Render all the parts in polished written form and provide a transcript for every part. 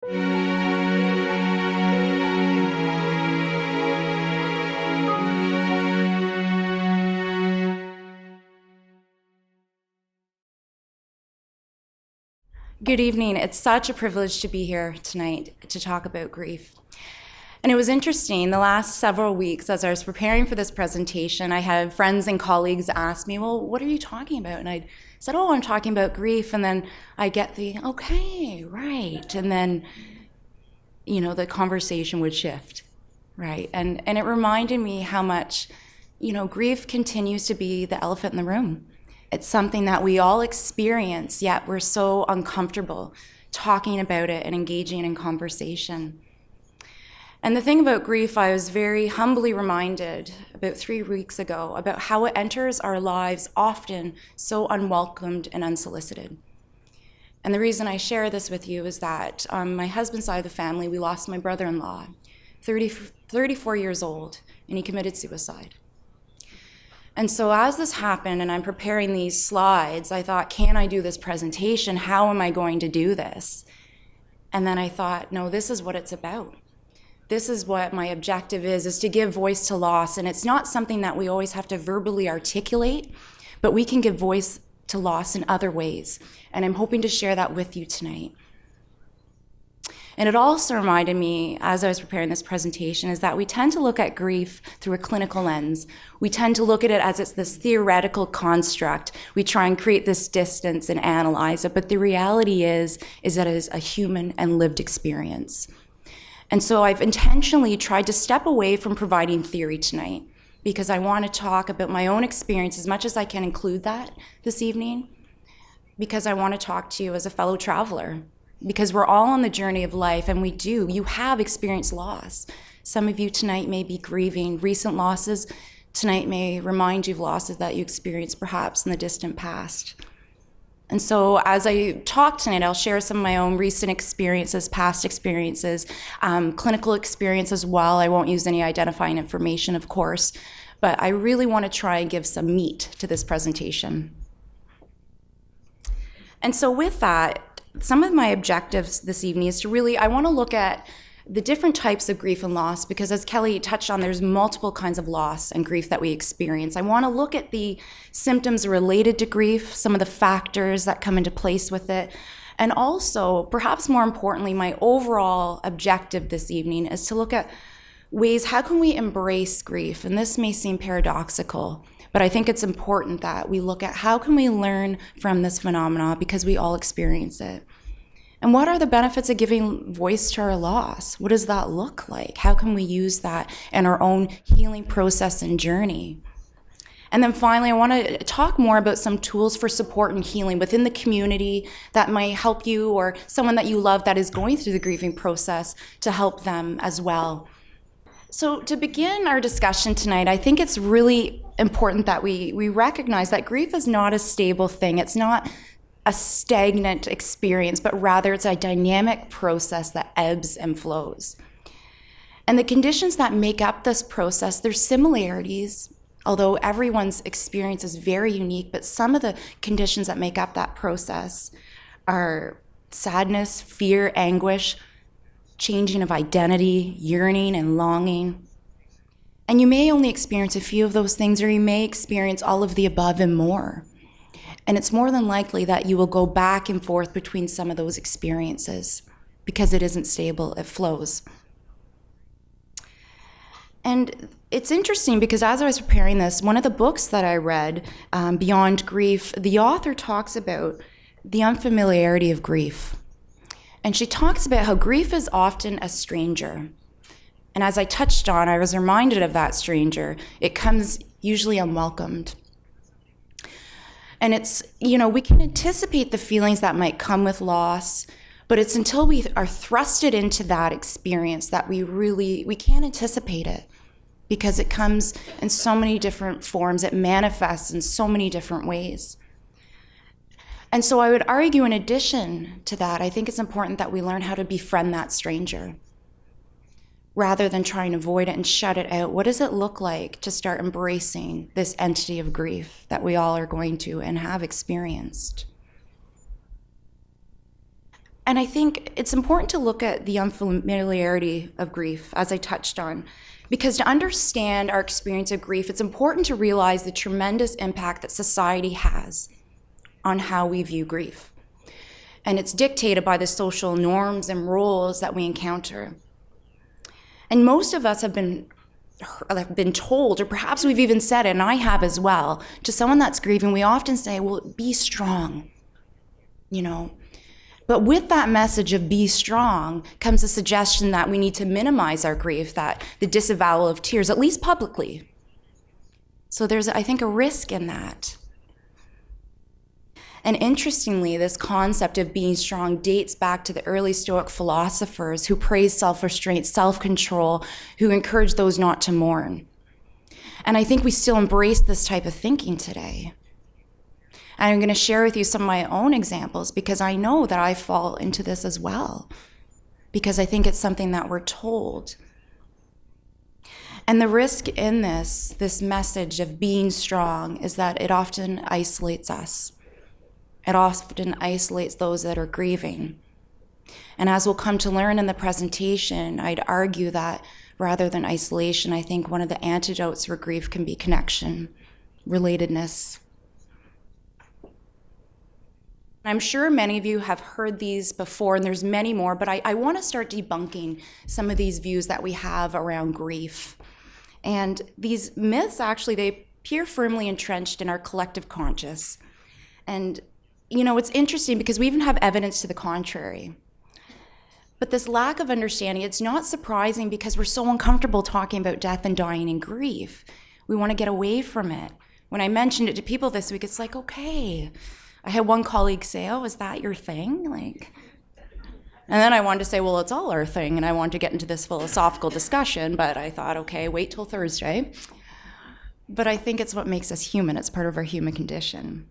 Good evening. It's such a privilege to be here tonight to talk about grief. And it was interesting, the last several weeks as I was preparing for this presentation, I had friends and colleagues ask me, well, what are you talking about? And I said, oh, I'm talking about grief. And then I get the, okay, right. And then, the conversation would shift, right? And it reminded me how much, grief continues to be the elephant in the room. It's something that we all experience, yet we're so uncomfortable talking about it and engaging in conversation. And the thing about grief, I was very humbly reminded about 3 weeks ago about how it enters our lives often so unwelcomed and unsolicited. And the reason I share this with you is that on my husband's side of the family, we lost my brother-in-law, 34 years old, and he committed suicide. And so as this happened and I'm preparing these slides, I thought, can I do this presentation? How am I going to do this? And then I thought, no, this is what it's about. This is what my objective is to give voice to loss. And it's not something that we always have to verbally articulate, but we can give voice to loss in other ways. And I'm hoping to share that with you tonight. And it also reminded me, as I was preparing this presentation, is that we tend to look at grief through a clinical lens. We tend to look at it as it's this theoretical construct. We try and create this distance and analyze it, but the reality is that it is a human and lived experience. And so I've intentionally tried to step away from providing theory tonight because I want to talk about my own experience as much as I can include that this evening, because I want to talk to you as a fellow traveler. Because we're all on the journey of life, and you have experienced loss. Some of you tonight may be grieving recent losses. Tonight may remind you of losses that you experienced perhaps in the distant past. And so as I talk tonight, I'll share some of my own recent experiences, past experiences, clinical experience as well. I won't use any identifying information, of course, but I really want to try and give some meat to this presentation. And so with that, some of my objectives this evening is I want to look at the different types of grief and loss, because as Kelly touched on, there's multiple kinds of loss and grief that we experience. I want to look at the symptoms related to grief, some of the factors that come into place with it, and also, perhaps more importantly, my overall objective this evening is to look at ways, how can we embrace grief? And this may seem paradoxical, but I think it's important that we look at how can we learn from this phenomenon, because we all experience it. And what are the benefits of giving voice to our loss? What does that look like? How can we use that in our own healing process and journey? And then finally, I want to talk more about some tools for support and healing within the community that might help you, or someone that you love that is going through the grieving process, to help them as well. So to begin our discussion tonight, I think it's really important that we recognize that grief is not a stable thing. It's not a stagnant experience, but rather it's a dynamic process that ebbs and flows. And the conditions that make up this process, there's similarities, although everyone's experience is very unique, but some of the conditions that make up that process are sadness, fear, anguish, changing of identity, yearning and longing. And you may only experience a few of those things, or you may experience all of the above and more. And it's more than likely that you will go back and forth between some of those experiences because it isn't stable, it flows. And it's interesting because as I was preparing this, one of the books that I read, Beyond Grief, the author talks about the unfamiliarity of grief. And she talks about how grief is often a stranger. And as I touched on, I was reminded of that stranger. It comes usually unwelcomed. And it's, we can anticipate the feelings that might come with loss, but it's until we are thrusted into that experience that we can't anticipate it, because it comes in so many different forms. It manifests in so many different ways. And so I would argue, in addition to that, I think it's important that we learn how to befriend that stranger rather than trying to avoid it and shut it out. What does it look like to start embracing this entity of grief that we all are going to and have experienced? And I think it's important to look at the unfamiliarity of grief, as I touched on, because to understand our experience of grief, it's important to realize the tremendous impact that society has on how we view grief. And it's dictated by the social norms and roles that we encounter. And most of us have been told, or perhaps we've even said it, and I have as well, to someone that's grieving, we often say, well, be strong, But with that message of be strong comes a suggestion that we need to minimize our grief, that the disavowal of tears, at least publicly. So there's, I think, a risk in that. And interestingly, this concept of being strong dates back to the early Stoic philosophers who praised self-restraint, self-control, who encouraged those not to mourn. And I think we still embrace this type of thinking today. And I'm going to share with you some of my own examples because I know that I fall into this as well, because I think it's something that we're told. And the risk in this message of being strong is that it often isolates us. It often isolates those that are grieving. And as we'll come to learn in the presentation, I'd argue that rather than isolation, I think one of the antidotes for grief can be connection, relatedness. I'm sure many of you have heard these before, and there's many more, but I want to start debunking some of these views that we have around grief. And these myths, actually, they appear firmly entrenched in our collective conscious. And it's interesting because we even have evidence to the contrary. But this lack of understanding, it's not surprising because we're so uncomfortable talking about death and dying and grief. We want to get away from it. When I mentioned it to people this week, it's like, okay. I had one colleague say, oh, is that your thing? And then I wanted to say, well, it's all our thing. And I wanted to get into this philosophical discussion, but I thought, okay, wait till Thursday. But I think it's what makes us human. It's part of our human condition.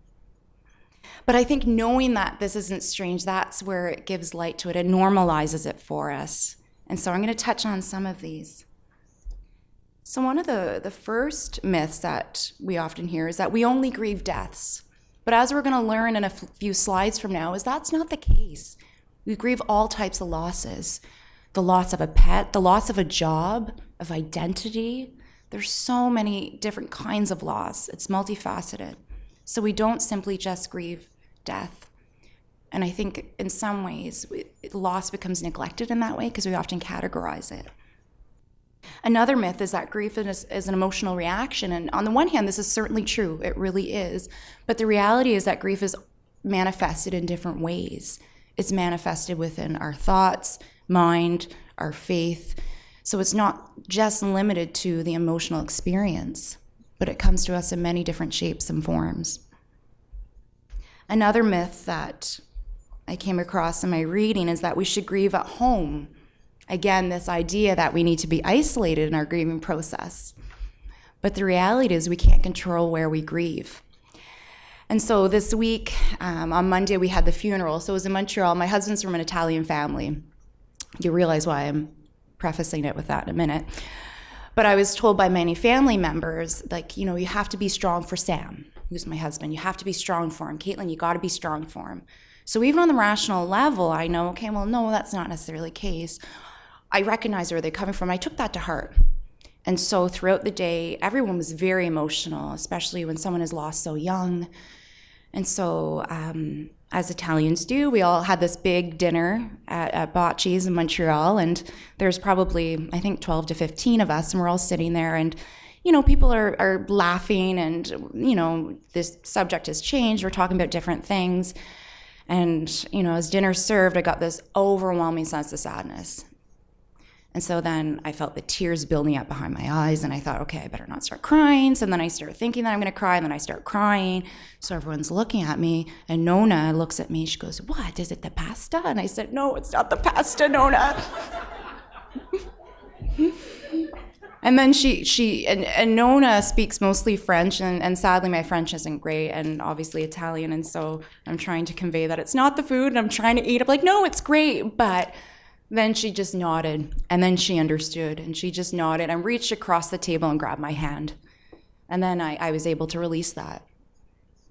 But I think knowing that this isn't strange, that's where it gives light to it. It normalizes it for us. And so I'm going to touch on some of these. So one of the first myths that we often hear is that we only grieve deaths. But as we're going to learn in a few slides from now, is that's not the case. We grieve all types of losses. The loss of a pet, the loss of a job, of identity. There's so many different kinds of loss. It's multifaceted. So we don't simply just grieve death. And I think in some ways, loss becomes neglected in that way because we often categorize it. Another myth is that grief is an emotional reaction. And on the one hand, this is certainly true. It really is. But the reality is that grief is manifested in different ways. It's manifested within our thoughts, mind, our faith. So it's not just limited to the emotional experience, but it comes to us in many different shapes and forms. Another myth that I came across in my reading is that we should grieve at home. Again, this idea that we need to be isolated in our grieving process. But the reality is we can't control where we grieve. And so this week, on Monday, we had the funeral. So it was in Montreal. My husband's from an Italian family. You realize why I'm prefacing it with that in a minute. But I was told by many family members, you have to be strong for Sam, who's my husband. You have to be strong for him. Caitlin, you got to be strong for him. So even on the rational level, I know, okay, well, no, that's not necessarily the case. I recognize where they're coming from. I took that to heart. And so throughout the day, everyone was very emotional, especially when someone is lost so young. And so as Italians do, we all had this big dinner at Bocce's in Montreal. And there's probably, I think, 12 to 15 of us. And we're all sitting there. And, people are laughing. And, this subject has changed. We're talking about different things. And, as dinner served, I got this overwhelming sense of sadness. And so then I felt the tears building up behind my eyes, and I thought, okay, I better not start crying. So then I started thinking that I'm going to cry, and then I start crying. So everyone's looking at me, and Nona looks at me. She goes, what, is it the pasta? And I said, no, it's not the pasta, Nona. And then and Nona speaks mostly French, and sadly my French isn't great, and obviously Italian, and so I'm trying to convey that it's not the food, and I'm trying to eat. I'm like, no, it's great, but then she just nodded, and then she understood, and she just nodded and reached across the table and grabbed my hand. And then I was able to release that.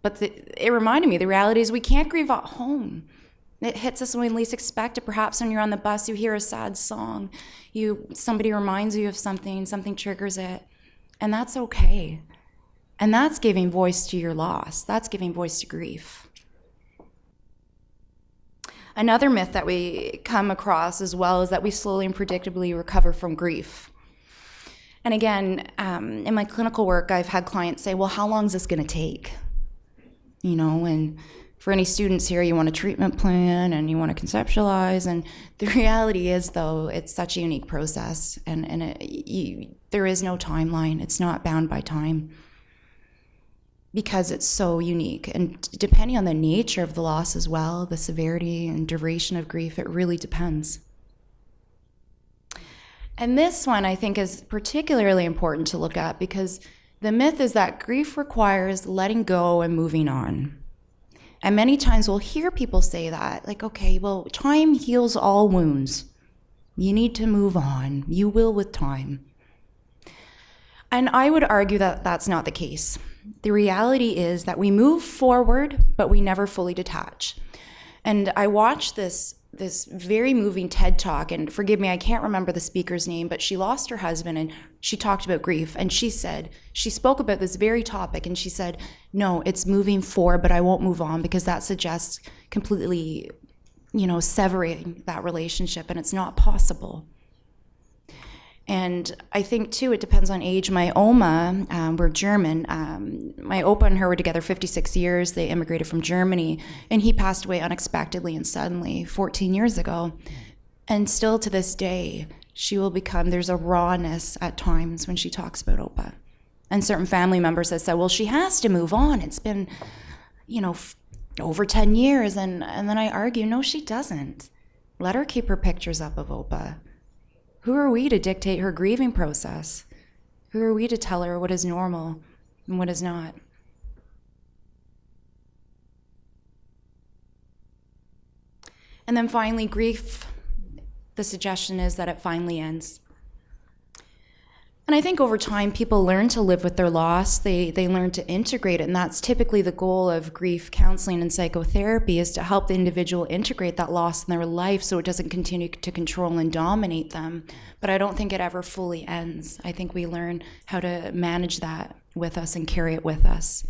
But it reminded me, the reality is we can't grieve at home. It hits us when we least expect it. Perhaps when you're on the bus, you hear a sad song. Somebody reminds you of something triggers it. And that's okay. And that's giving voice to your loss. That's giving voice to grief. Another myth that we come across as well is that we slowly and predictably recover from grief. And again, in my clinical work, I've had clients say, well, how long is this going to take? And for any students here, you want a treatment plan and you want to conceptualize. And the reality is, though, it's such a unique process. And there is no timeline. It's not bound by time because it's so unique. And depending on the nature of the loss as well, the severity and duration of grief, it really depends. And this one, I think, is particularly important to look at because the myth is that grief requires letting go and moving on. And many times we'll hear people say that, like, okay, well, time heals all wounds. You need to move on. You will with time. And I would argue that that's not the case. The reality is that we move forward, but we never fully detach. And I watched this very moving TED Talk, and forgive me, I can't remember the speaker's name, but she lost her husband and she talked about grief. And she spoke about this very topic, and she said, no, it's moving forward, but I won't move on because that suggests completely, severing that relationship, and it's not possible. And I think, too, it depends on age. My Oma, we're German. My Opa and her were together 56 years. They immigrated from Germany, and he passed away unexpectedly and suddenly 14 years ago. And still to this day, there's a rawness at times when she talks about Opa. And certain family members have said, well, she has to move on. It's been, over 10 years. And then I argue, no, she doesn't. Let her keep her pictures up of Opa. Who are we to dictate her grieving process? Who are we to tell her what is normal and what is not? And then finally, grief, the suggestion is that it finally ends. And I think over time, people learn to live with their loss. They learn to integrate it. And that's typically the goal of grief counseling and psychotherapy, is to help the individual integrate that loss in their life so it doesn't continue to control and dominate them. But I don't think it ever fully ends. I think we learn how to manage that with us and carry it with us.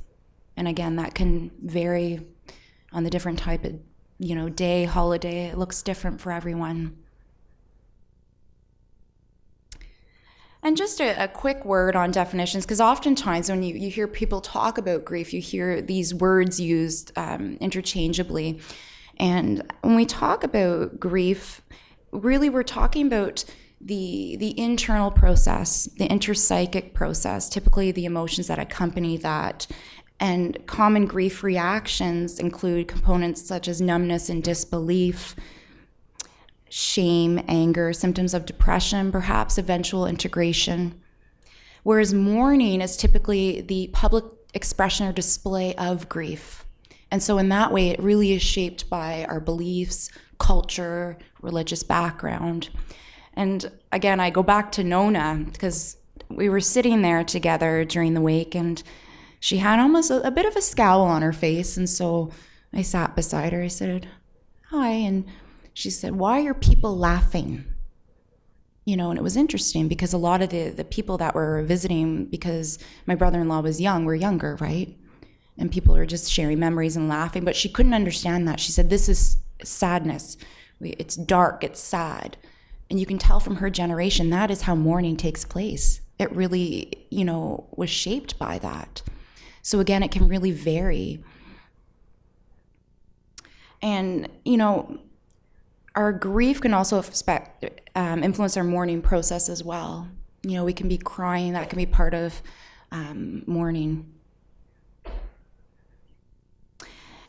And again, that can vary on the different type of, day, holiday. It looks different for everyone. And just a quick word on definitions, because oftentimes when you hear people talk about grief, you hear these words used interchangeably. And when we talk about grief, really we're talking about the internal process, the interpsychic process, typically the emotions that accompany that. And common grief reactions include components such as numbness and disbelief, shame, anger, symptoms of depression, perhaps eventual integration. Whereas mourning is typically the public expression or display of grief. And so in that way, it really is shaped by our beliefs, culture, religious background. And again, I go back to Nona because we were sitting there together during the wake, and she had almost a bit of a scowl on her face. And so I sat beside her. I said, hi, and she said, why are people laughing? And it was interesting because a lot of the people that were visiting, because my brother-in-law was young, were younger, right? And people are just sharing memories and laughing, but she couldn't understand that. She said, this is sadness. It's dark, it's sad. And you can tell from her generation, that is how mourning takes place. It really, was shaped by that. So again, it can really vary. And, our grief can also influence our mourning process as well. We can be crying. That can be part of mourning.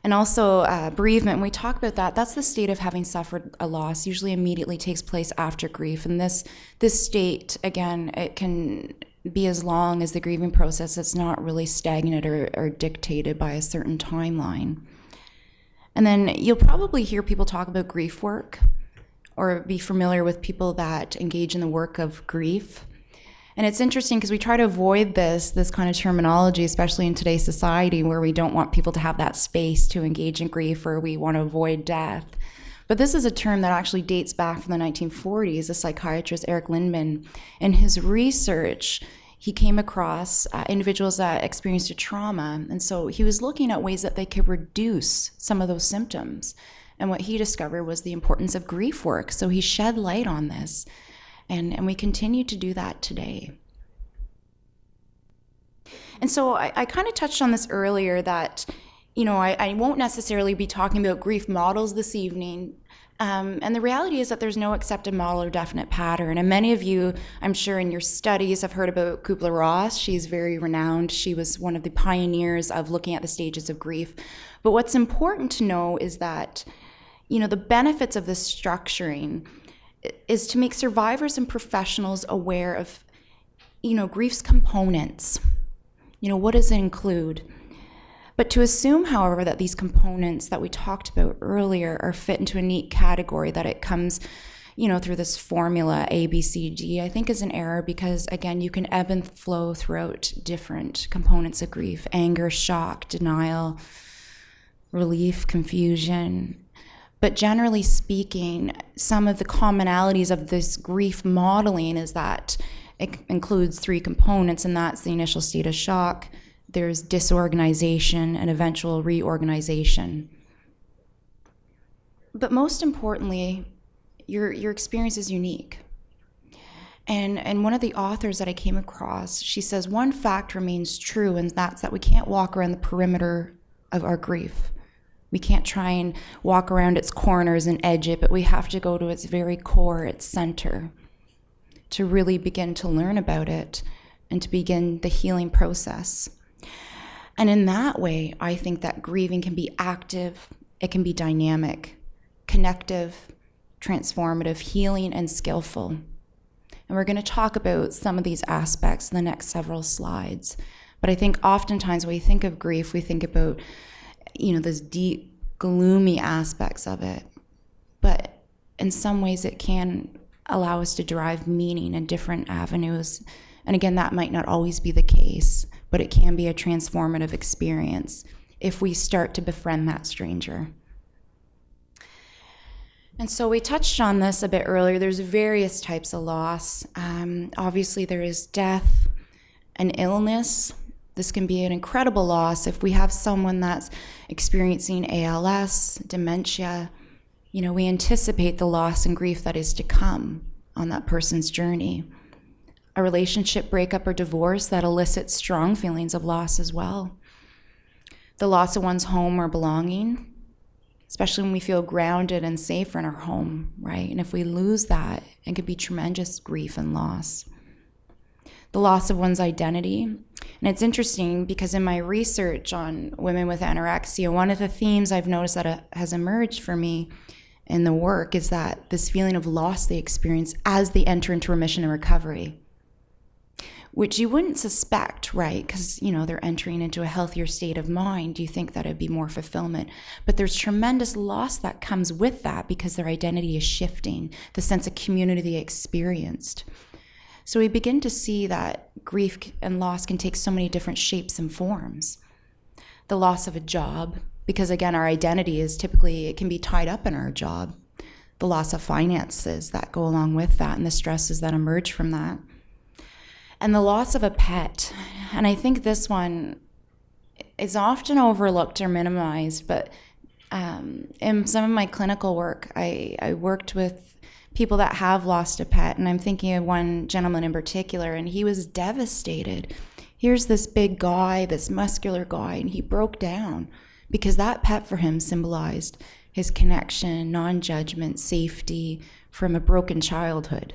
And also bereavement, when we talk about that, that's the state of having suffered a loss, usually immediately takes place after grief. And this state, again, it can be as long as the grieving process. It's not really stagnant or dictated by a certain timeline. And then you'll probably hear people talk about grief work or be familiar with people that engage in the work of grief. And it's interesting because we try to avoid this kind of terminology, especially in today's society where we don't want people to have that space to engage in grief, or we want to avoid death. But this is a term that actually dates back from the 1940s. The psychiatrist Eric Lindman, in his research, he came across individuals that experienced a trauma. And so he was looking at ways that they could reduce some of those symptoms. And what he discovered was the importance of grief work. So he shed light on this. And we continue to do that today. And so I kind of touched on this earlier that, I won't necessarily be talking about grief models this evening. And the reality is that there's no accepted model or definite pattern. And many of you, I'm sure in your studies, have heard about Kubler-Ross. She's very renowned. She was one of the pioneers of looking at the stages of grief. But what's important to know is that, the benefits of this structuring is to make survivors and professionals aware of, grief's components. What does it include? But to assume, however, that these components that we talked about earlier are fit into a neat category, that it comes, through this formula A, B, C, D, I think is an error because, again, you can ebb and flow throughout different components of grief: anger, shock, denial, relief, confusion. But generally speaking, some of the commonalities of this grief modeling is that it includes three components, and that's the initial state of shock, there's disorganization, and eventual reorganization. But most importantly, your experience is unique. And one of the authors that I came across, she says, one fact remains true, and that's that we can't walk around the perimeter of our grief. We can't try and walk around its corners and edge it, but we have to go to its very core, its center, to really begin to learn about it and to begin the healing process. And in that way, I think that grieving can be active, it can be dynamic, connective, transformative, healing, and skillful. And we're going to talk about some of these aspects in the next several slides. But I think oftentimes when we think of grief, we think about those deep, gloomy aspects of it. But in some ways, it can allow us to derive meaning in different avenues. And again, that might not always be the case, but it can be a transformative experience if we start to befriend that stranger. And so we touched on this a bit earlier. There's various types of loss. Obviously, there is death and illness. This can be an incredible loss if we have someone that's experiencing ALS, dementia. We anticipate the loss and grief that is to come on that person's journey. A relationship breakup or divorce that elicits strong feelings of loss as well. The loss of one's home or belonging, especially when we feel grounded and safe in our home, right? And if we lose that, it could be tremendous grief and loss. The loss of one's identity. And it's interesting because in my research on women with anorexia, one of the themes I've noticed that has emerged for me in the work is that this feeling of loss they experience as they enter into remission and recovery, which you wouldn't suspect, right? Because, they're entering into a healthier state of mind. You think that it'd be more fulfillment. But there's tremendous loss that comes with that because their identity is shifting, the sense of community they experienced. So we begin to see that grief and loss can take so many different shapes and forms. The loss of a job, because again, our identity is typically, it can be tied up in our job. The loss of finances that go along with that and the stresses that emerge from that. And the loss of a pet. And I think this one is often overlooked or minimized, but in some of my clinical work, I worked with people that have lost a pet, and I'm thinking of one gentleman in particular, and he was devastated. Here's this big guy, this muscular guy, and he broke down because that pet for him symbolized his connection, non-judgment, safety from a broken childhood.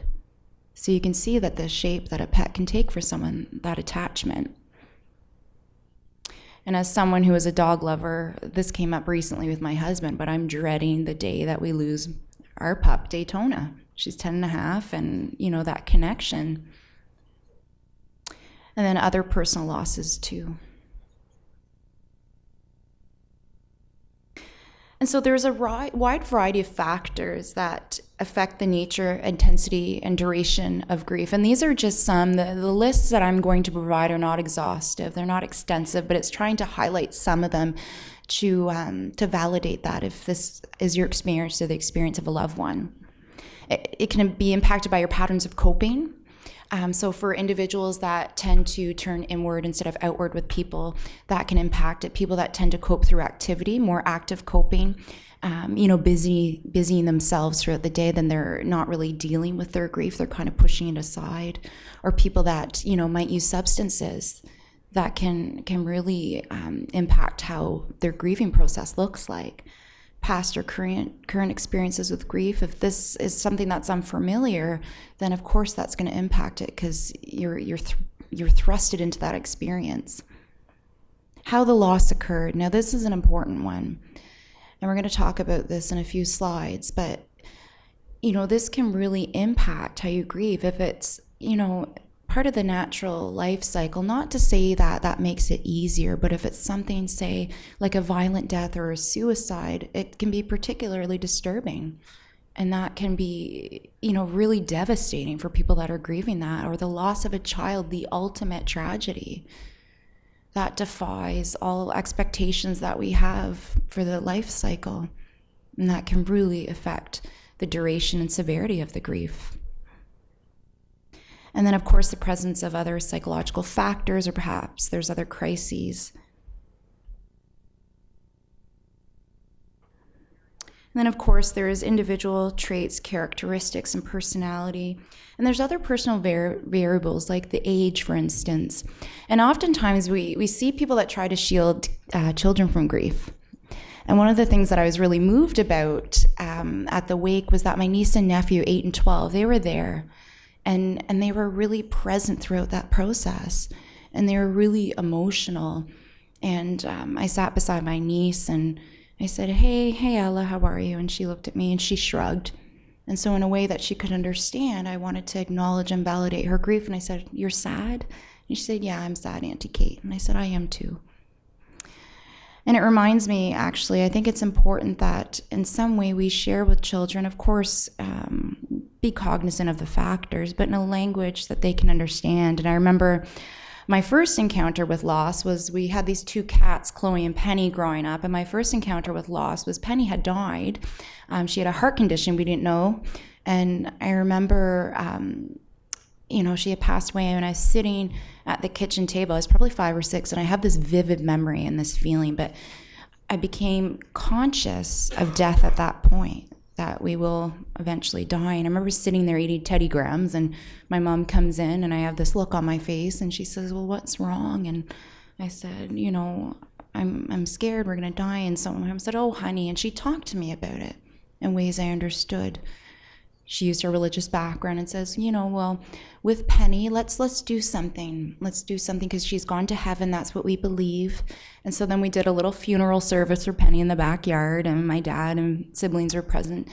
So you can see that the shape that a pet can take for someone, that attachment. And as someone who is a dog lover, this came up recently with my husband, but I'm dreading the day that we lose our pup, Daytona. She's 10 and a half, and, that connection. And then other personal losses too. And so there's a wide variety of factors that affect the nature, intensity, and duration of grief. And these are just some. The lists that I'm going to provide are not exhaustive. They're not extensive, but it's trying to highlight some of them to validate that if this is your experience or the experience of a loved one. It can be impacted by your patterns of coping. So for individuals that tend to turn inward instead of outward with people, that can impact it. People that tend to cope through activity, more active coping, busying themselves throughout the day, then they're not really dealing with their grief. They're kind of pushing it aside. Or people that, might use substances that can really impact how their grieving process looks like. Past or current experiences with grief. If this is something that's unfamiliar, then of course that's going to impact it because you're thrusted into that experience. How the loss occurred. Now this is an important one, and we're going to talk about this in a few slides. But this can really impact how you grieve if it's part of the natural life cycle. Not to say that that makes it easier, but if it's something, say, like a violent death or a suicide, it can be particularly disturbing. And that can be, really devastating for people that are grieving that, or the loss of a child, the ultimate tragedy that defies all expectations that we have for the life cycle. And that can really affect the duration and severity of the grief. And then, of course, the presence of other psychological factors, or perhaps there's other crises. And then, of course, there's individual traits, characteristics, and personality. And there's other personal variables, like the age, for instance. And oftentimes we see people that try to shield children from grief. And one of the things that I was really moved about at the wake was that my niece and nephew, 8 and 12, they were there. And they were really present throughout that process. And they were really emotional. And I sat beside my niece and I said, hey, Ella, how are you? And she looked at me and she shrugged. And so in a way that she could understand, I wanted to acknowledge and validate her grief. And I said, you're sad? And she said, yeah, I'm sad, Auntie Kate. And I said, I am too. And it reminds me, actually, I think it's important that in some way we share with children, of course, be cognizant of the factors, but in a language that they can understand. And I remember my first encounter with loss was, we had these 2 cats, Chloe and Penny, growing up. And my first encounter with loss was Penny had died. She had a heart condition we didn't know. And I remember, she had passed away, and I was sitting at the kitchen table. I was probably 5 or 6, and I have this vivid memory and this feeling. But I became conscious of death at that point, that we will eventually die. And I remember sitting there eating Teddy Grahams, and my mom comes in, and I have this look on my face, and she says, well, what's wrong? And I said, I'm scared we're going to die. And someone said, oh, honey. And she talked to me about it in ways I understood. She used her religious background and says, well, with Penny, let's do something. Let's do something because she's gone to heaven. That's what we believe. And so then we did a little funeral service for Penny in the backyard, and my dad and siblings were present.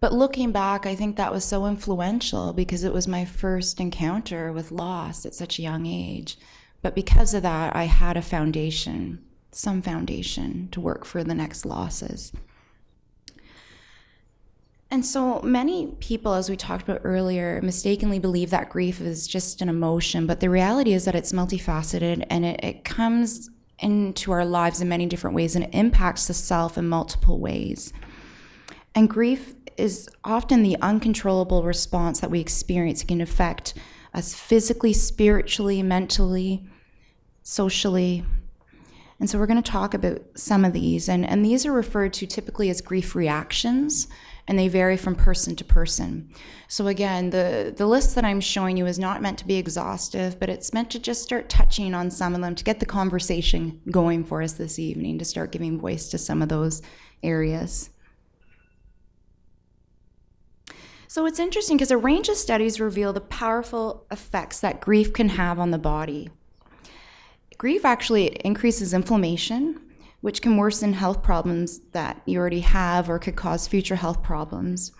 But looking back, I think that was so influential because it was my first encounter with loss at such a young age. But because of that, I had a foundation, some foundation to work for the next losses. And so many people, as we talked about earlier, mistakenly believe that grief is just an emotion, but the reality is that it's multifaceted, and it comes into our lives in many different ways, and it impacts the self in multiple ways. And grief is often the uncontrollable response that we experience. It can affect us physically, spiritually, mentally, socially. And so we're going to talk about some of these, and these are referred to typically as grief reactions, and they vary from person to person. So again, the list that I'm showing you is not meant to be exhaustive, but it's meant to just start touching on some of them to get the conversation going for us this evening, to start giving voice to some of those areas. So it's interesting because a range of studies reveal the powerful effects that grief can have on the body. Grief actually increases inflammation, which can worsen health problems that you already have or could cause future health problems.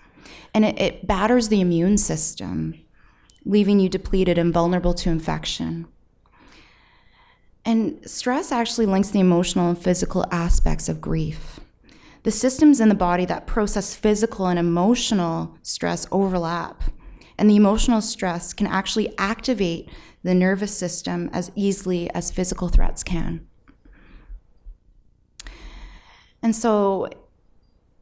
And it batters the immune system, leaving you depleted and vulnerable to infection. And stress actually links the emotional and physical aspects of grief. The systems in the body that process physical and emotional stress overlap, and the emotional stress can actually activate the nervous system as easily as physical threats can. And so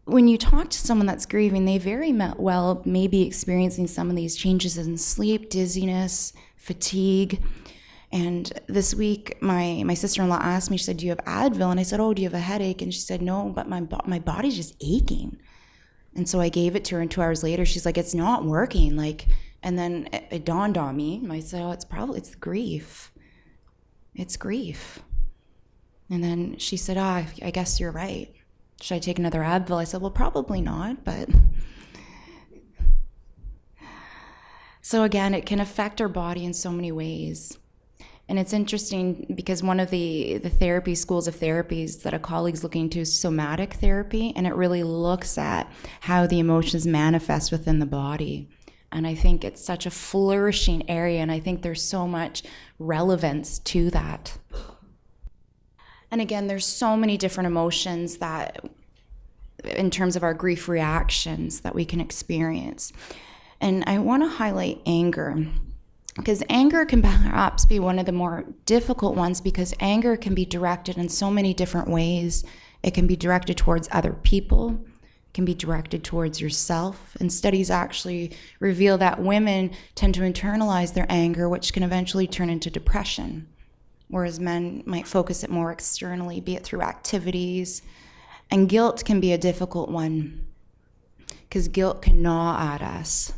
when you talk to someone that's grieving, they very well may be experiencing some of these changes in sleep, dizziness, fatigue. And this week, my sister-in-law asked me, she said, "Do you have Advil?" And I said, "Oh, do you have a headache?" And she said, "No, but my body's just aching." And so I gave it to her, and 2 hours later, she's like, "It's not working." And then it dawned on me. I said, "Oh, it's grief. It's grief." And then she said, I guess you're right. Should I take another Advil?" I said, "Well, probably not, but..." So again, it can affect our body in so many ways. And it's interesting because one of the therapy schools of therapies that a colleague's looking into is somatic therapy, and it really looks at how the emotions manifest within the body. And I think it's such a flourishing area, and I think there's so much relevance to that. And again, there's so many different emotions that, in terms of our grief reactions, that we can experience. And I want to highlight anger, because anger can perhaps be one of the more difficult ones, because anger can be directed in so many different ways. It can be directed towards other people, it can be directed towards yourself. And studies actually reveal that women tend to internalize their anger, which can eventually turn into depression, whereas men might focus it more externally, be it through activities. And guilt can be a difficult one, because guilt can gnaw at us.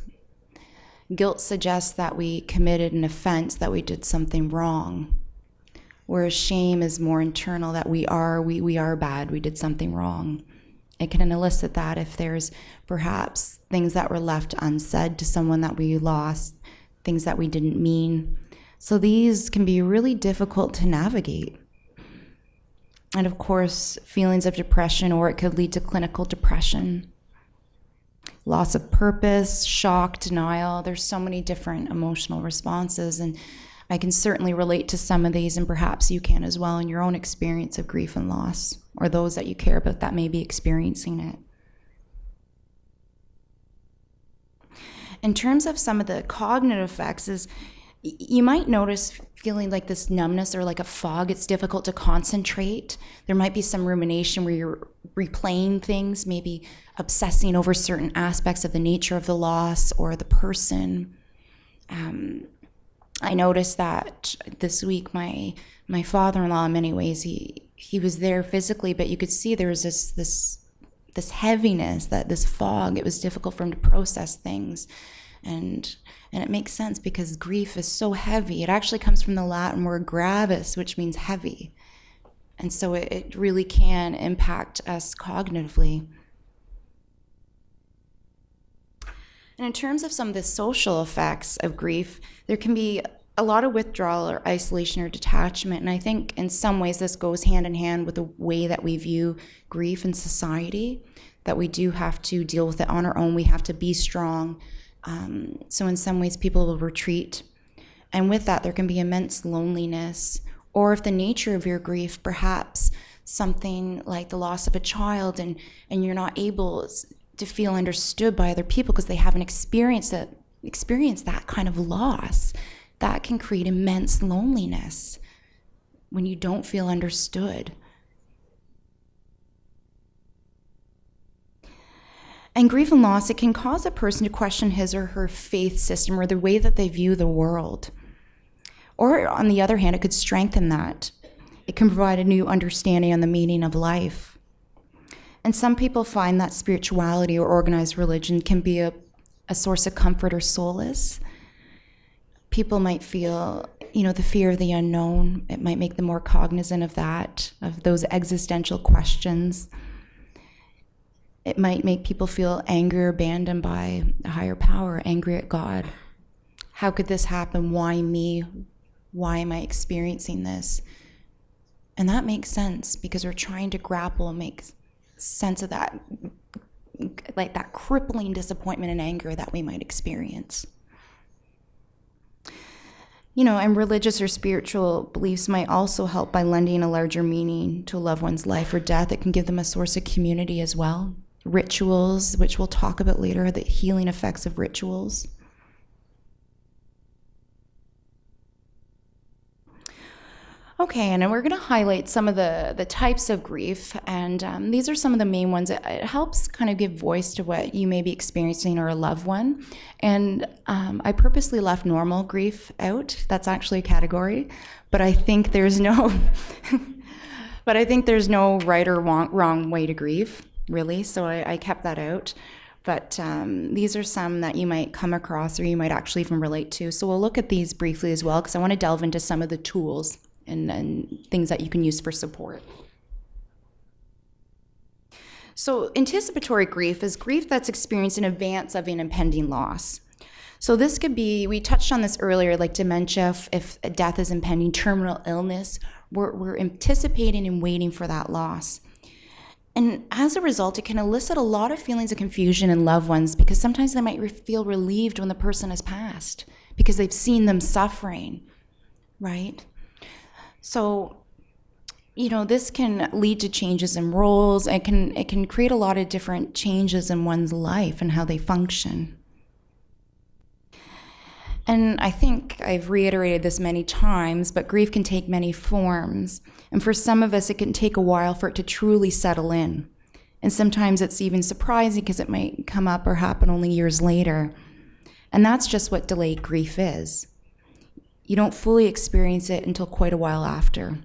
Guilt suggests that we committed an offense, that we did something wrong, whereas shame is more internal, that we are bad, we did something wrong. It can elicit that if there's perhaps things that were left unsaid to someone that we lost, things that we didn't mean. So these can be really difficult to navigate. And of course, feelings of depression, or it could lead to clinical depression. Loss of purpose, shock, denial. There's so many different emotional responses, and I can certainly relate to some of these, and perhaps you can as well in your own experience of grief and loss, or those that you care about that may be experiencing it. In terms of some of the cognitive effects, is you might notice feeling like this numbness or like a fog. It's difficult to concentrate. There might be some rumination where you're replaying things, maybe obsessing over certain aspects of the nature of the loss or the person. I noticed that this week my father-in-law, in many ways, he was there physically, but you could see there was this heaviness, this fog. It was difficult for him to process things. And it makes sense, because grief is so heavy. It actually comes from the Latin word gravis, which means heavy. And so it really can impact us cognitively. And in terms of some of the social effects of grief, there can be a lot of withdrawal or isolation or detachment. And I think in some ways this goes hand in hand with the way that we view grief in society, that we do have to deal with it on our own. We have to be strong. So in some ways people will retreat. And with that, there can be immense loneliness. Or if the nature of your grief, perhaps something like the loss of a child, and you're not able to feel understood by other people because they haven't experienced that kind of loss, that can create immense loneliness when you don't feel understood. And grief and loss, it can cause a person to question his or her faith system or the way that they view the world. Or on the other hand, it could strengthen that. It can provide a new understanding on the meaning of life. And some people find that spirituality or organized religion can be a source of comfort or solace. People might feel, the fear of the unknown. It might make them more cognizant of that, of those existential questions. It might make people feel anger abandoned by a higher power, angry at God. How could this happen? Why me? Why am I experiencing this? And that makes sense, because we're trying to grapple and make sense of that, like that crippling disappointment and anger that we might experience. And religious or spiritual beliefs might also help by lending a larger meaning to a loved one's life or death. It can give them a source of community as well. Rituals, which we'll talk about later, the healing effects of rituals. Okay, and we're going to highlight some of the types of grief, and these are some of the main ones. It helps kind of give voice to what you may be experiencing or a loved one. And I purposely left normal grief out. That's actually a category, but I think there's no, right or wrong way to grieve, really. So I kept that out. But these are some that you might come across or you might actually even relate to. So we'll look at these briefly as well, because I want to delve into some of the tools and things that you can use for support. So anticipatory grief is grief that's experienced in advance of an impending loss. So this could be, we touched on this earlier, like dementia, if a death is impending, terminal illness, we're anticipating and waiting for that loss. And as a result, it can elicit a lot of feelings of confusion in loved ones, because sometimes they might feel relieved when the person has passed because they've seen them suffering, right? So, this can lead to changes in roles. It can create a lot of different changes in one's life and how they function. And I think I've reiterated this many times, but grief can take many forms. And for some of us, it can take a while for it to truly settle in. And sometimes it's even surprising because it might come up or happen only years later. And that's just what delayed grief is. You don't fully experience it until quite a while after.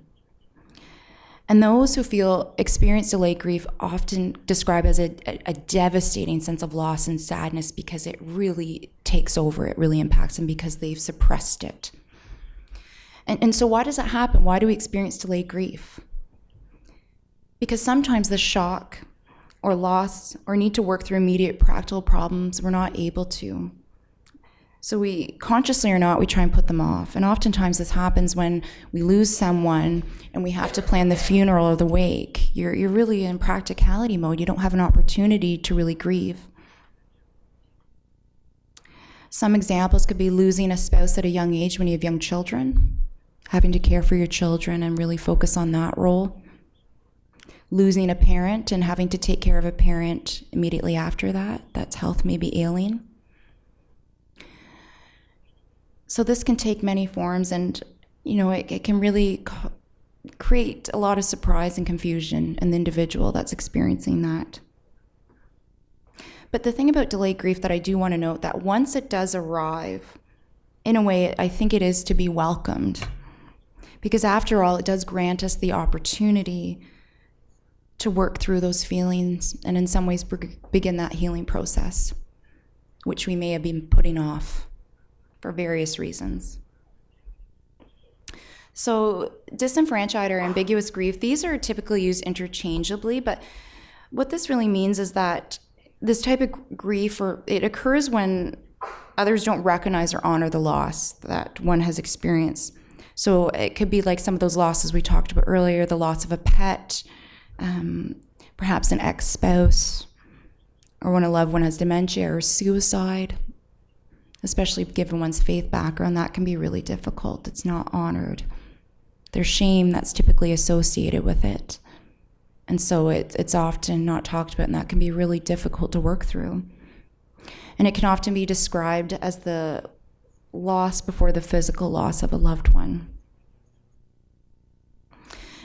And those who experience delayed grief often describe it as a devastating sense of loss and sadness, because it really takes over, it really impacts them because they've suppressed it. And so why does that happen? Why do we experience delayed grief? Because sometimes the shock or loss or need to work through immediate practical problems, we're not able to. So we, consciously or not, we try and put them off. And oftentimes this happens when we lose someone and we have to plan the funeral or the wake. You're really in practicality mode. You don't have an opportunity to really grieve. Some examples could be losing a spouse at a young age when you have young children, having to care for your children and really focus on that role. Losing a parent and having to take care of a parent immediately after that. That's health may be ailing. So this can take many forms, and it can really create a lot of surprise and confusion in the individual that's experiencing that. But the thing about delayed grief that I do want to note, that once it does arrive, in a way, I think it is to be welcomed, because after all, it does grant us the opportunity to work through those feelings and in some ways begin that healing process, which we may have been putting off for various reasons. So disenfranchised or ambiguous grief, these are typically used interchangeably, but what this really means is that this type of grief, it occurs when others don't recognize or honor the loss that one has experienced. So it could be like some of those losses we talked about earlier, the loss of a pet, perhaps an ex-spouse, or when a loved one has dementia or suicide. Especially given one's faith background, that can be really difficult. It's not honored. There's shame that's typically associated with it. And so it's often not talked about, and that can be really difficult to work through. And it can often be described as the loss before the physical loss of a loved one.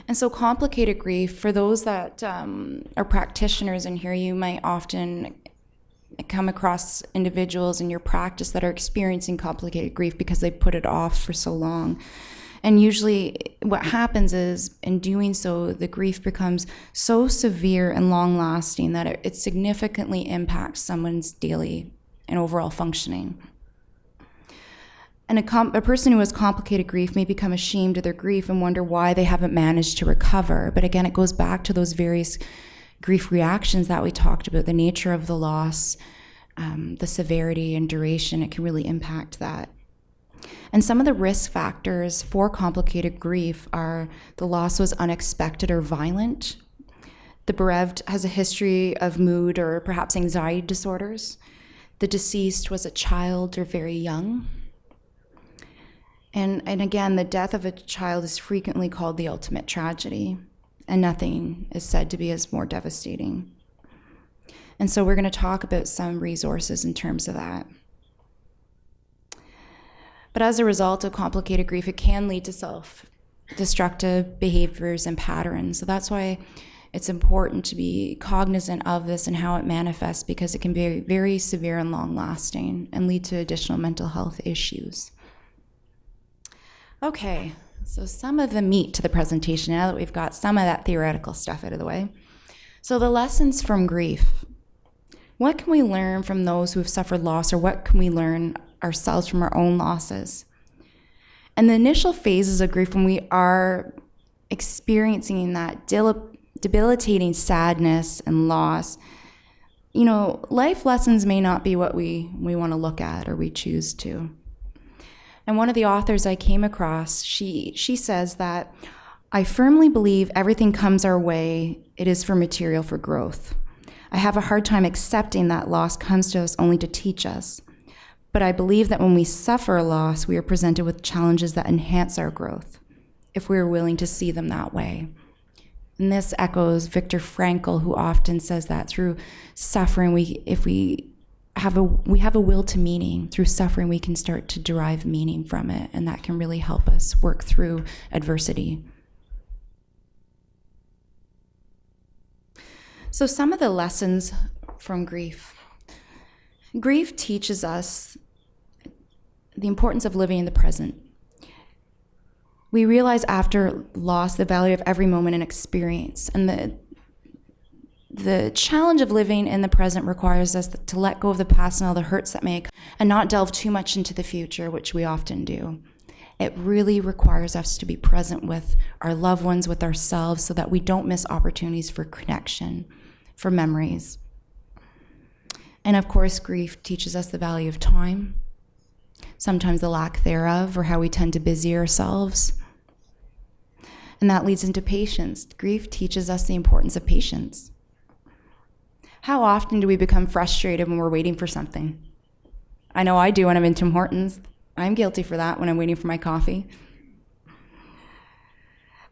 And so complicated grief, for those that are practitioners in here, you might often come across individuals in your practice that are experiencing complicated grief because they put it off for so long. And usually what happens is, in doing so, the grief becomes so severe and long-lasting that it significantly impacts someone's daily and overall functioning. And a person who has complicated grief may become ashamed of their grief and wonder why they haven't managed to recover. But again, it goes back to those various grief reactions that we talked about, the nature of the loss, the severity and duration. It can really impact that. And some of the risk factors for complicated grief are the loss was unexpected or violent. The bereaved has a history of mood or perhaps anxiety disorders. The deceased was a child or very young. And again, the death of a child is frequently called the ultimate tragedy, and nothing is said to be as more devastating. And so we're going to talk about some resources in terms of that. But as a result of complicated grief, it can lead to self-destructive behaviors and patterns. So that's why it's important to be cognizant of this and how it manifests, because it can be very severe and long-lasting and lead to additional mental health issues. Okay, so some of the meat to the presentation, now that we've got some of that theoretical stuff out of the way. So the lessons from grief. What can we learn from those who have suffered loss, or what can we learn ourselves from our own losses? And the initial phases of grief, when we are experiencing that debilitating sadness and loss, life lessons may not be what we want to look at or we choose to. And one of the authors I came across, she says that, "I firmly believe everything comes our way, it is for material for growth. I have a hard time accepting that loss comes to us only to teach us. But I believe that when we suffer a loss, we are presented with challenges that enhance our growth, if we are willing to see them that way." And this echoes Viktor Frankl, who often says that through suffering, we have a will to meaning. Through suffering, we can start to derive meaning from it, and that can really help us work through adversity. So some of the lessons from grief. Grief teaches us the importance of living in the present. We realize after loss the value of every moment and experience, and the challenge of living in the present requires us to let go of the past and all the hurts that may, and not delve too much into the future, which we often do. It really requires us to be present with our loved ones, with ourselves, so that we don't miss opportunities for connection, for memories. And of course, grief teaches us the value of time, sometimes the lack thereof, or how we tend to busy ourselves. And that leads into patience. Grief teaches us the importance of patience. How often do we become frustrated when we're waiting for something? I know I do when I'm in Tim Hortons. I'm guilty for that when I'm waiting for my coffee.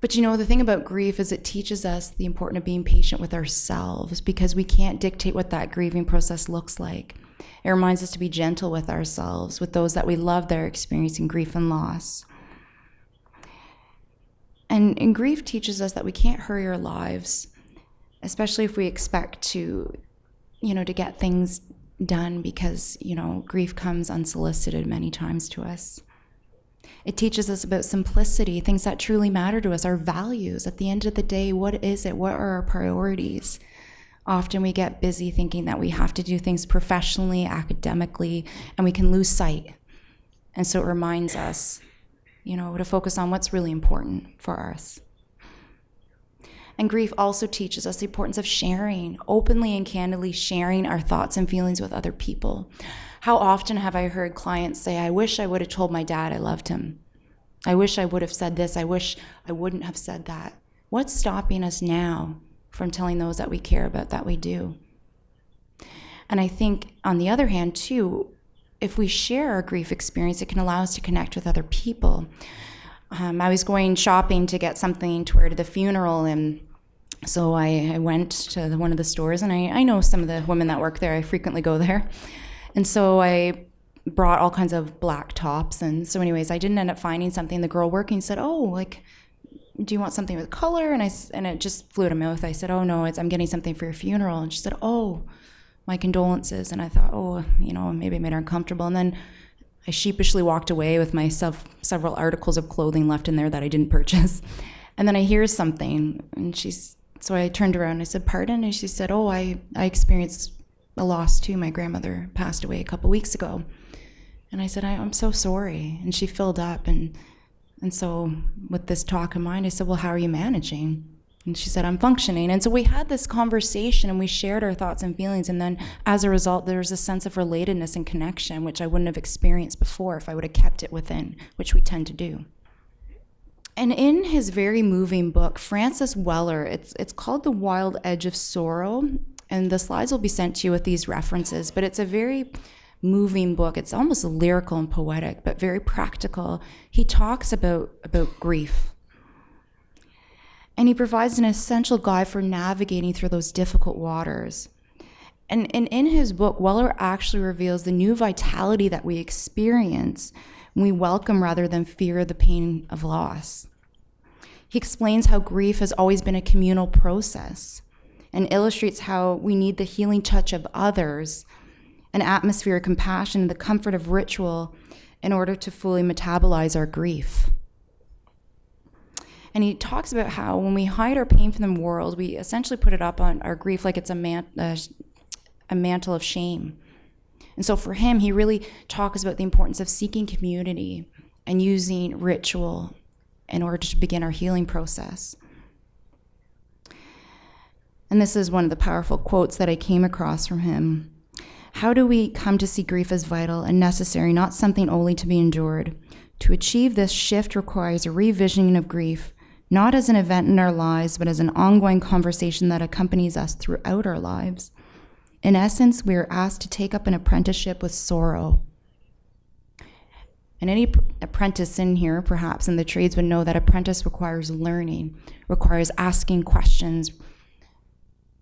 But the thing about grief is it teaches us the importance of being patient with ourselves, because we can't dictate what that grieving process looks like. It reminds us to be gentle with ourselves, with those that we love that are experiencing grief and loss. And grief teaches us that we can't hurry our lives, especially if we expect to get things done, because, grief comes unsolicited many times to us. It teaches us about simplicity, things that truly matter to us, our values. At the end of the day, what is it? What are our priorities? Often we get busy thinking that we have to do things professionally, academically, and we can lose sight. And so it reminds us, to focus on what's really important for us. And grief also teaches us the importance of sharing, openly and candidly sharing our thoughts and feelings with other people. How often have I heard clients say, "I wish I would have told my dad I loved him. I wish I would have said this. I wish I wouldn't have said that." What's stopping us now from telling those that we care about that we do? And I think, on the other hand, too, if we share our grief experience, it can allow us to connect with other people. I was going shopping to get something to wear to the funeral, and so I went to one of the stores, and I know some of the women that work there. I frequently go there. And so I brought all kinds of black tops. And so anyways, I didn't end up finding something. The girl working said, "Oh, do you want something with color?" And it just flew out of my mouth. I said, "Oh, no, I'm getting something for your funeral." And she said, "Oh, my condolences." And I thought, maybe I made her uncomfortable. And then I sheepishly walked away with my several articles of clothing left in there that I didn't purchase. And then I hear something, and so I turned around and I said, "Pardon?" And she said, "Oh, I experienced a loss too. My grandmother passed away a couple weeks ago." And I said, "I'm so sorry." And she filled up, and so with this talk in mind, I said, "Well, how are you managing?" And she said, "I'm functioning." And so we had this conversation, and we shared our thoughts and feelings, and then as a result, there was a sense of relatedness and connection, which I wouldn't have experienced before if I would have kept it within, which we tend to do. And in his very moving book, Francis Weller, it's called The Wild Edge of Sorrow, and the slides will be sent to you with these references, but it's a very moving book. It's almost lyrical and poetic, but very practical. He talks about grief. And he provides an essential guide for navigating through those difficult waters. And in his book, Weller actually reveals the new vitality that we experience when we welcome rather than fear the pain of loss. He explains how grief has always been a communal process and illustrates how we need the healing touch of others, an atmosphere of compassion, and the comfort of ritual in order to fully metabolize our grief. And he talks about how when we hide our pain from the world, we essentially put it up on our grief like it's a mantle of shame. And so for him, he really talks about the importance of seeking community and using ritual in order to begin our healing process. And this is one of the powerful quotes that I came across from him. How do we come to see grief as vital and necessary, not something only to be endured? To achieve this shift requires a revisioning of grief, not as an event in our lives, but as an ongoing conversation that accompanies us throughout our lives. In essence, we are asked to take up an apprenticeship with sorrow. And any apprentice in here, perhaps in the trades, would know that apprentice requires learning, requires asking questions.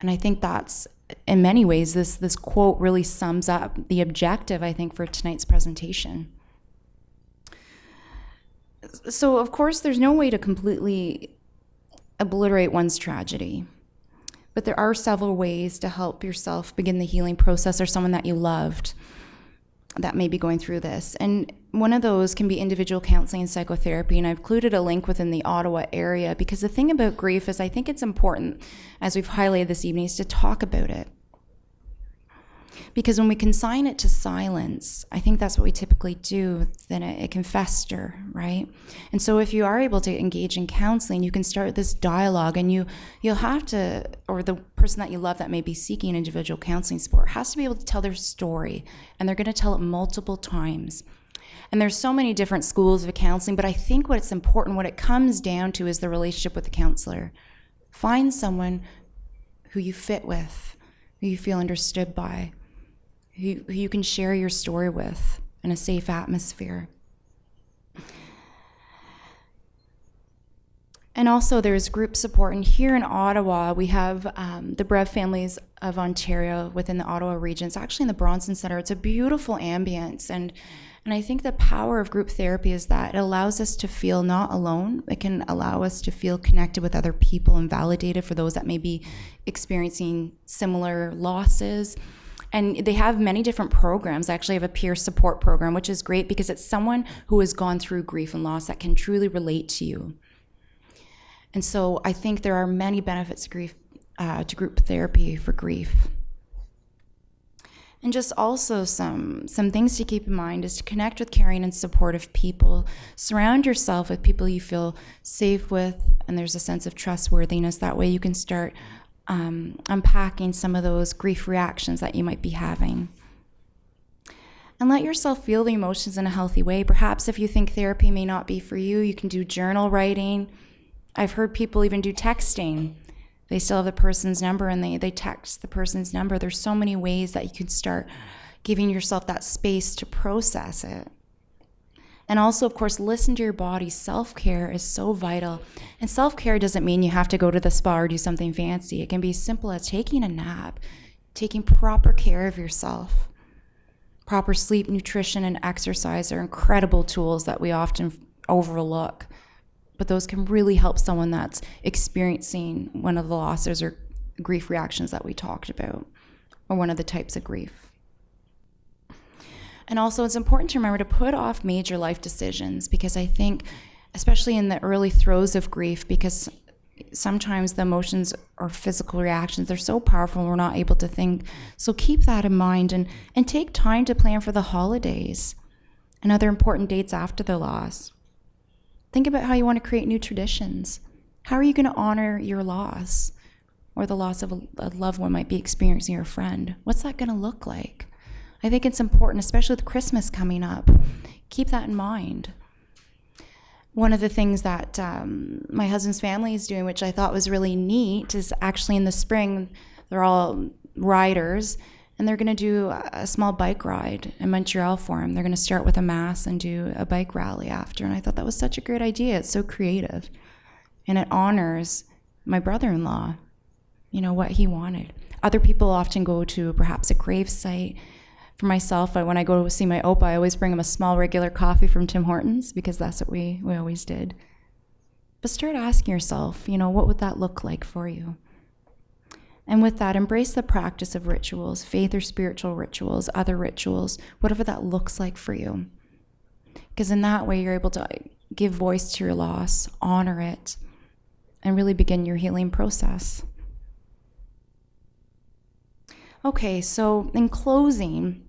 And I think that's, in many ways, this quote really sums up the objective, I think, for tonight's presentation. So, of course, there's no way to completely obliterate one's tragedy. But there are several ways to help yourself begin the healing process, or someone that you loved that may be going through this. And one of those can be individual counseling and psychotherapy. And I've included a link within the Ottawa area, because the thing about grief is I think it's important, as we've highlighted this evening, is to talk about it. Because when we consign it to silence, I think that's what we typically do, then it can fester, right? And so if you are able to engage in counseling, you can start this dialogue, and you'll have to, or the person that you love that may be seeking individual counseling support has to be able to tell their story, and they're going to tell it multiple times. And there's so many different schools of counseling, but I think what's important, what it comes down to, is the relationship with the counselor. Find someone who you fit with, who you feel understood by, who you can share your story with in a safe atmosphere. And also there's group support. And here in Ottawa, we have the Bereaved Families of Ontario within the Ottawa region. It's actually in the Bronson Centre. It's a beautiful ambience. And I think the power of group therapy is that it allows us to feel not alone. It can allow us to feel connected with other people and validated for those that may be experiencing similar losses. And they have many different programs. They actually have a peer support program, which is great because it's someone who has gone through grief and loss that can truly relate to you. And so I think there are many benefits to group therapy for grief. And just also some things to keep in mind is to connect with caring and supportive people. Surround yourself with people you feel safe with, and there's a sense of trustworthiness. That way you can start unpacking some of those grief reactions that you might be having. And let yourself feel the emotions in a healthy way. Perhaps if you think therapy may not be for you, you can do journal writing. I've heard people even do texting. They still have the person's number and they text the person's number. There's so many ways that you can start giving yourself that space to process it. And also, of course, listen to your body. Self-care is so vital. And self-care doesn't mean you have to go to the spa or do something fancy. It can be as simple as taking a nap, taking proper care of yourself. Proper sleep, nutrition, and exercise are incredible tools that we often overlook. But those can really help someone that's experiencing one of the losses or grief reactions that we talked about, or one of the types of grief. And also, it's important to remember to put off major life decisions, because I think, especially in the early throes of grief, because sometimes the emotions or physical reactions, they're so powerful we're not able to think. So keep that in mind and take time to plan for the holidays and other important dates after the loss. Think about how you want to create new traditions. How are you going to honor your loss, or the loss of a loved one might be experiencing, your friend? What's that going to look like? I think it's important, especially with Christmas coming up. Keep that in mind. One of the things that my husband's family is doing, which I thought was really neat, is actually in the spring, they're all riders, And they're going to do a small bike ride in Montreal for him. They're going to start with a mass and do a bike rally after. And I thought that was such a great idea. It's so creative. And it honors my brother-in-law, what he wanted. Other people often go to perhaps a grave site. For myself, when I go see my Opa, I always bring him a small regular coffee from Tim Hortons because that's what we always did. But start asking yourself, what would that look like for you? And with that, embrace the practice of rituals, faith or spiritual rituals, other rituals, whatever that looks like for you. Because in that way, you're able to give voice to your loss, honor it, and really begin your healing process. Okay, so in closing,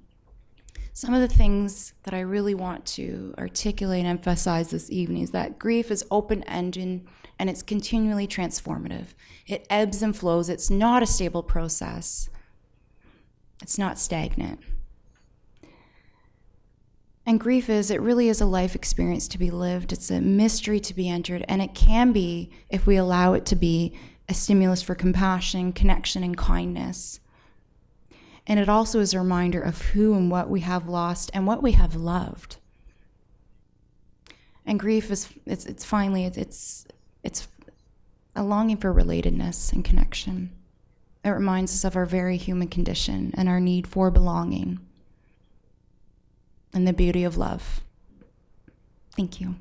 some of the things that I really want to articulate and emphasize this evening is that grief is open-ended and it's continually transformative. It ebbs and flows. It's not a stable process. It's not stagnant. And grief it really is a life experience to be lived. It's a mystery to be entered, and it can be, if we allow it to be, a stimulus for compassion, connection, and kindness. And it also is a reminder of who and what we have lost and what we have loved. And grief it's a longing for relatedness and connection. It reminds us of our very human condition and our need for belonging and the beauty of love. Thank you.